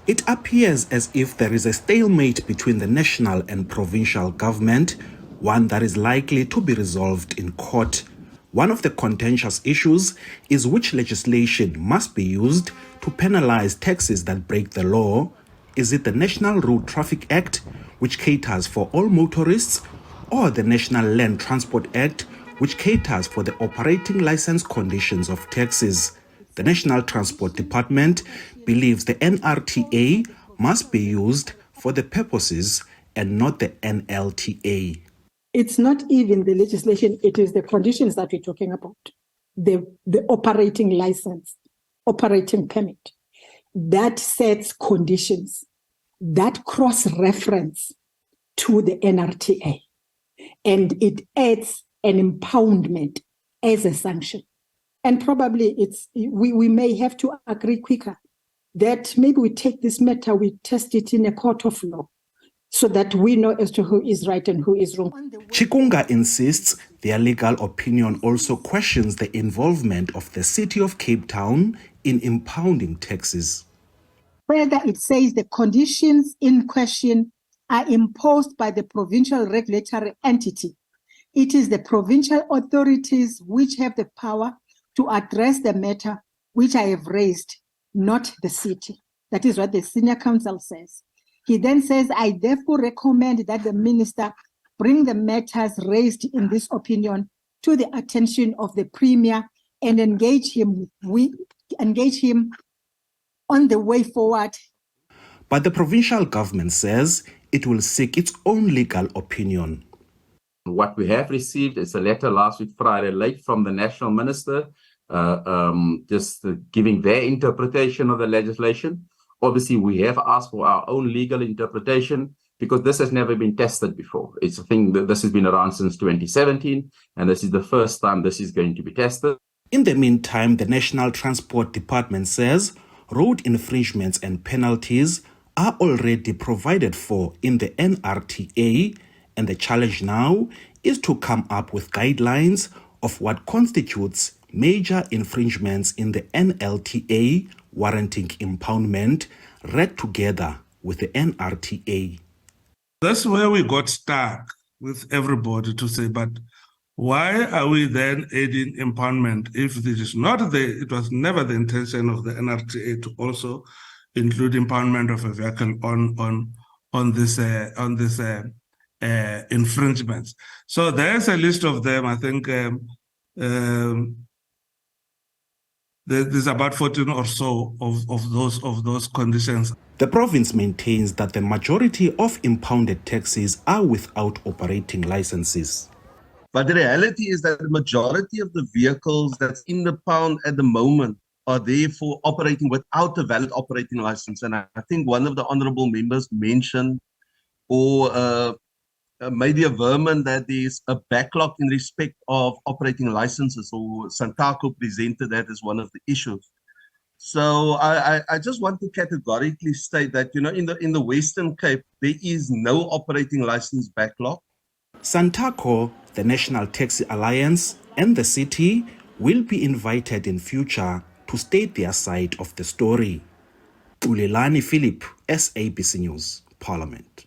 It appears as if there is a stalemate between the national and provincial government, one that is likely to be resolved in court. One of the contentious issues is which legislation must be used to penalize taxis that break the law. Is it the National Road Traffic Act, which caters for all motorists, or the National Land Transport Act, which caters for the operating license conditions of taxis? The National Transport Department believes the NRTA must be used for the purposes and not the NLTA. It's not even the legislation, it is the conditions that we're talking about. The operating license, operating permit, that sets conditions that cross-reference to the NRTA. And it adds an impoundment as a sanction. And probably we may have to agree quicker that maybe we take this matter, we test it in a court of law so that we know as to who is right and who is wrong. Chikunga insists their legal opinion also questions the involvement of the City of Cape Town in impounding taxis. Further, it says the conditions in question are imposed by the provincial regulatory entity. It is the provincial authorities which have the power to address the matter which I have raised, not the city. That is what the senior counsel says. He then says, I therefore recommend that the minister bring the matters raised in this opinion to the attention of the premier and engage him on the way forward. But the provincial government says it will seek its own legal opinion. What we have received is a letter last week, Friday, late from the national minister, just giving their interpretation of the legislation. Obviously, we have asked for our own legal interpretation because this has never been tested before. It's a thing that this has been around since 2017, and this is the first time this is going to be tested. In the meantime, the National Transport Department says road infringements and penalties are already provided for in the NRTA, and the challenge now is to come up with guidelines of what constitutes major infringements in the NLTA, warranting impoundment, read together with the NRTA. That's where we got stuck with everybody to say, but why are we then adding impoundment if this is not it was never the intention of the NRTA to also include impoundment of a vehicle on this infringements. So there's a list of them. I think there's about 14 or so of those conditions. The province maintains that the majority of impounded taxis are without operating licenses. But the reality is that the majority of the vehicles that's in the pound at the moment are therefore operating without a valid operating license. And I think one of the honorable members mentioned or maybe a vermin that there's a backlog in respect of operating licenses, or Santako presented that as one of the issues. So I just want to categorically state that, you know, in the Western Cape, there is no operating license backlog. Santako, the National Taxi Alliance, and the city will be invited in future to state their side of the story. Ulelani Philip, SABC News, Parliament.